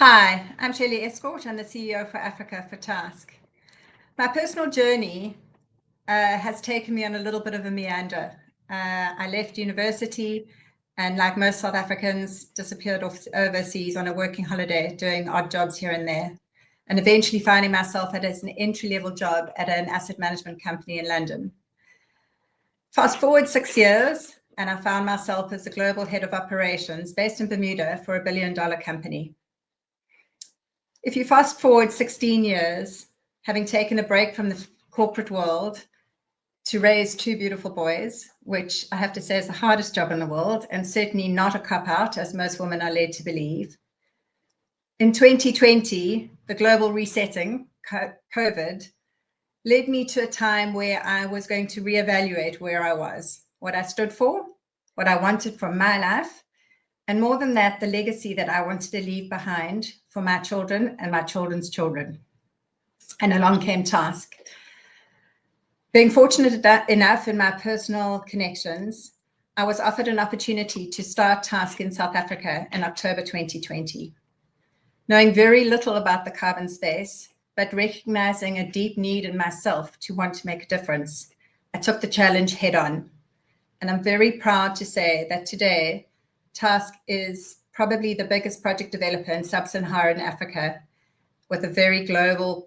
Hi, I'm Shelley Escort. I'm the CEO for Africa for TASC. My personal journey has taken me on a little bit of a meander. I left university and, like most South Africans, disappeared off overseas on a working holiday, doing odd jobs here and there, and eventually finding myself as an entry-level job at an asset management company in London. Fast forward 6 years, and I found myself as the global head of operations based in Bermuda for a $1 billion company. If you fast forward 16 years, having taken a break from the corporate world to raise two beautiful boys, which I have to say is the hardest job in the world, and certainly not a cop-out, as most women are led to believe. In 2020, the global resetting, COVID, led me to a time where I was going to reevaluate where I was, what I stood for, what I wanted from my life, and more than that, the legacy that I wanted to leave behind for my children and my children's children. And along came TASC. Being fortunate enough in my personal connections, I was offered an opportunity to start TASC in South Africa in October 2020. Knowing very little about the carbon space, but recognizing a deep need in myself to want to make a difference, I took the challenge head on. And I'm very proud to say that today, TASC is probably the biggest project developer in sub-Saharan Africa, with a very global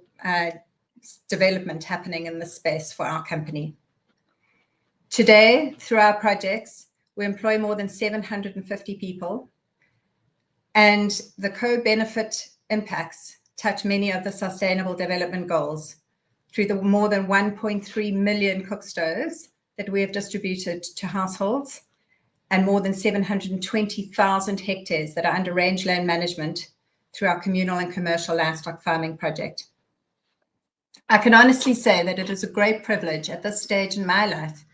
development happening in this space for our company. Today, through our projects, we employ more than 750 people, and the co-benefit impacts touch many of the sustainable development goals through the more than 1.3 million cook stoves that we have distributed to households, and more than 720,000 hectares that are under rangeland management through our communal and commercial livestock farming project. I can honestly say that it is a great privilege at this stage in my life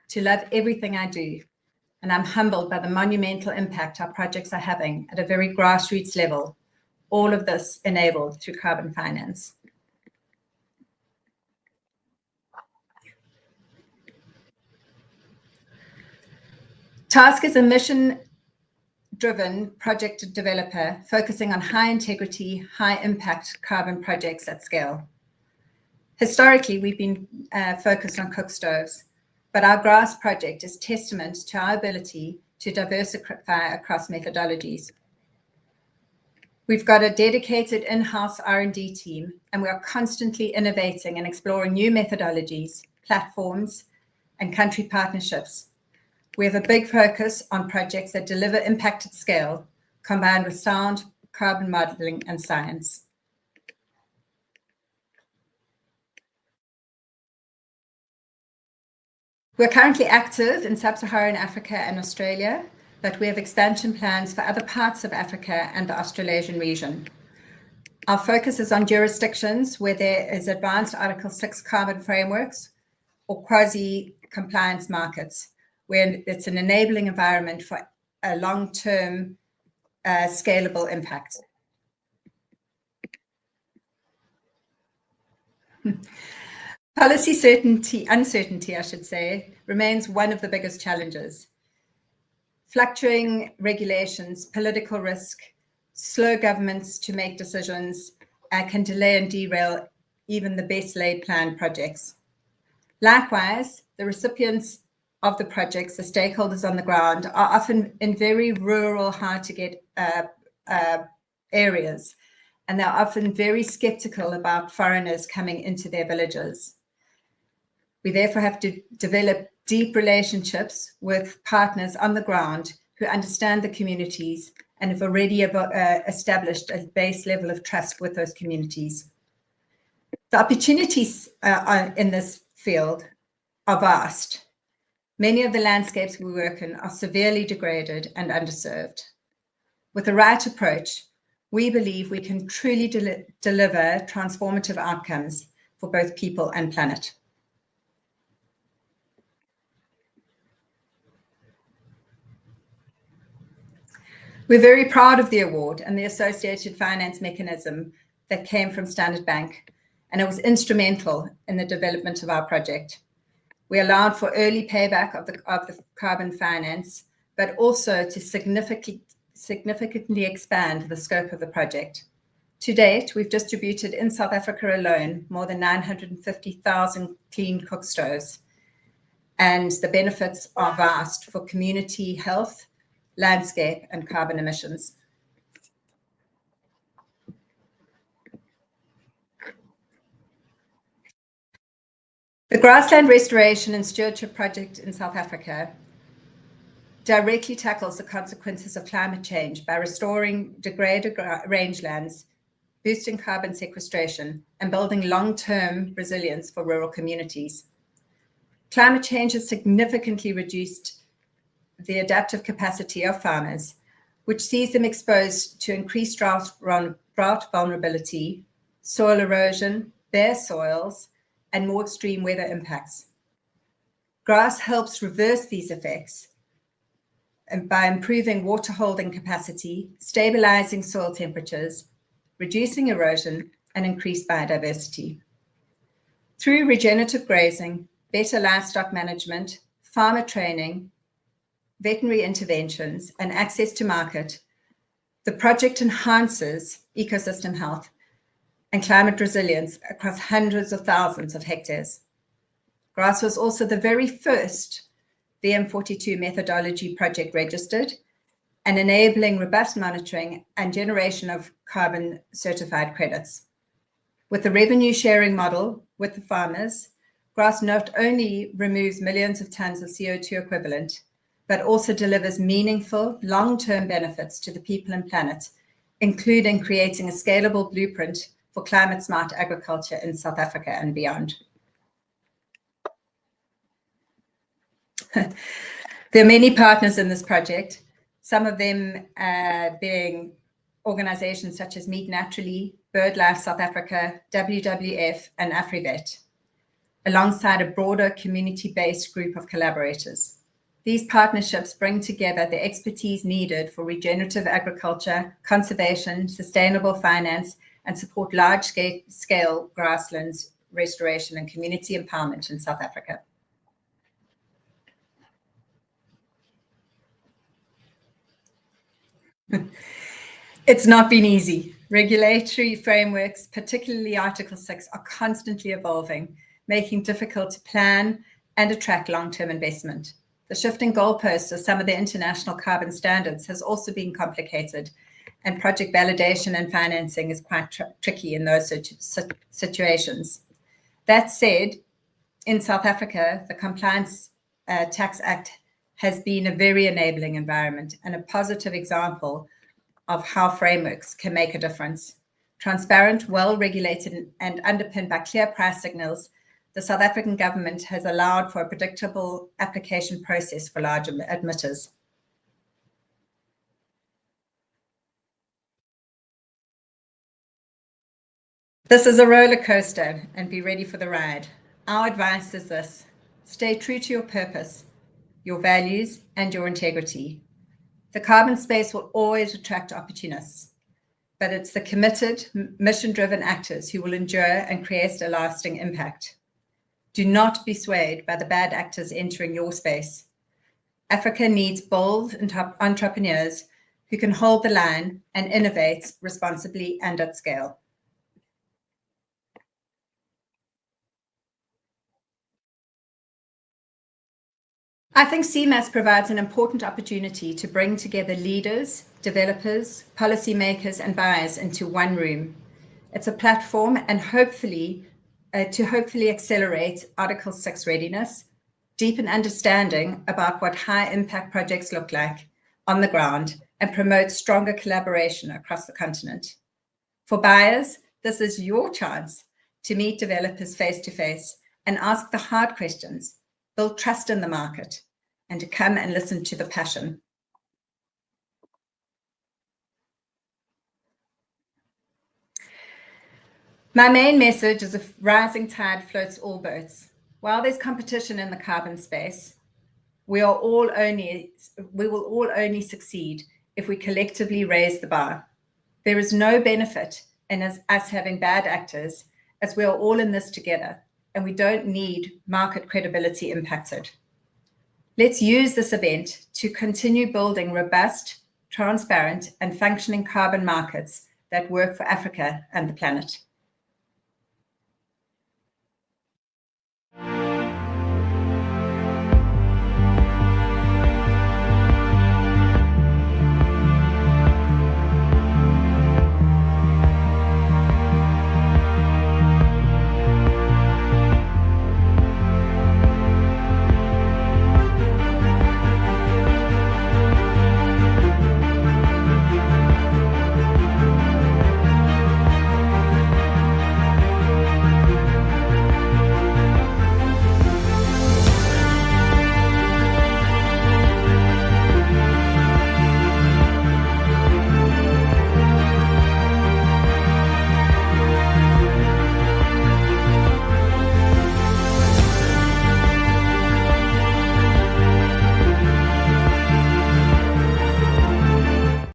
to love everything I do, and I'm humbled by the monumental impact our projects are having at a very grassroots level, all of this enabled through carbon finance. TASC is a mission-driven project developer focusing on high integrity, high impact carbon projects at scale. Historically, we've been focused on cook stoves, but our grass project is testament to our ability to diversify across methodologies. We've got a dedicated in-house R&D team, and we are constantly innovating and exploring new methodologies, platforms, and country partnerships. We have a big focus on projects that deliver impact at scale, combined with sound carbon modeling and science. We're currently active in sub-Saharan Africa and Australia, but we have expansion plans for other parts of Africa and the Australasian region. Our focus is on jurisdictions where there is advanced Article 6 carbon frameworks or quasi-compliance markets, where it's an enabling environment for a long-term scalable impact. Policy uncertainty, I should say, remains one of the biggest challenges. Fluctuating regulations, political risk, slow governments to make decisions can delay and derail even the best laid planned projects. Likewise, the recipients of the projects, the stakeholders on the ground, are often in very rural, hard to get areas, and they're often very skeptical about foreigners coming into their villages. We therefore have to develop deep relationships with partners on the ground who understand the communities and have already established a base level of trust with those communities. The opportunities in this field are vast. Many of the landscapes we work in are severely degraded and underserved. With the right approach, we believe we can truly deliver transformative outcomes for both people and planet. We're very proud of the award and the associated finance mechanism that came from Standard Bank, and it was instrumental in the development of our project. We allowed for early payback of the carbon finance, but also to significantly significantly expand the scope of the project. To date, we've distributed in South Africa alone more than 950,000 clean cook stoves, and the benefits are vast for community health, landscape, and carbon emissions. The Grassland Restoration and Stewardship Project in South Africa directly tackles the consequences of climate change by restoring degraded rangelands, boosting carbon sequestration, and building long-term resilience for rural communities. Climate change has significantly reduced the adaptive capacity of farmers, which sees them exposed to increased drought vulnerability, soil erosion, bare soils, and more extreme weather impacts. Grass helps reverse these effects and by improving water holding capacity, stabilizing soil temperatures, reducing erosion, and increased biodiversity. Through regenerative grazing, better livestock management, farmer training, veterinary interventions, and access to market, the project enhances ecosystem health and climate resilience across hundreds of thousands of hectares. Grass was also the very first VM42 methodology project registered and enabling robust monitoring and generation of carbon certified credits. With the revenue sharing model with the farmers, Grass not only removes millions of tons of CO2 equivalent, but also delivers meaningful long-term benefits to the people and planet, including creating a scalable blueprint for climate smart agriculture in South Africa and beyond. There are many partners in this project, some of them being organizations such as Meat Naturally, BirdLife South Africa, WWF, and AfriVet, alongside a broader community-based group of collaborators. These partnerships bring together the expertise needed for regenerative agriculture, conservation, sustainable finance, and support large-scale grasslands restoration and community empowerment in South Africa. It's not been easy. Regulatory frameworks, particularly Article 6, are constantly evolving, making it difficult to plan and attract long-term investment. The shifting goalposts of some of the international carbon standards has also been complicated, and project validation and financing is quite tricky in those situations. That said, in South Africa, the Compliance Tax Act has been a very enabling environment and a positive example of how frameworks can make a difference. Transparent, well-regulated, and underpinned by clear price signals, the South African government has allowed for a predictable application process for large emitters. This is a roller coaster, and be ready for the ride. Our advice is this: stay true to your purpose, your values, and your integrity. The carbon space will always attract opportunists, but it's the committed, mission-driven actors who will endure and create a lasting impact. Do not be swayed by the bad actors entering your space. Africa needs bold entrepreneurs who can hold the line and innovate responsibly and at scale. I think CMAS provides an important opportunity to bring together leaders, developers, policymakers, and buyers into one room. It's a platform and hopefully accelerate Article 6 readiness, deepen understanding about what high impact projects look like on the ground, and promote stronger collaboration across the continent. For buyers, this is your chance to meet developers face to face and ask the hard questions, build trust in the market, and to come and listen to the passion. My main message is a rising tide floats all boats. While there's competition in the carbon space, we will all only succeed if we collectively raise the bar. There is no benefit in us having bad actors, as we are all in this together, and we don't need market credibility impacted. Let's use this event to continue building robust, transparent, and functioning carbon markets that work for Africa and the planet.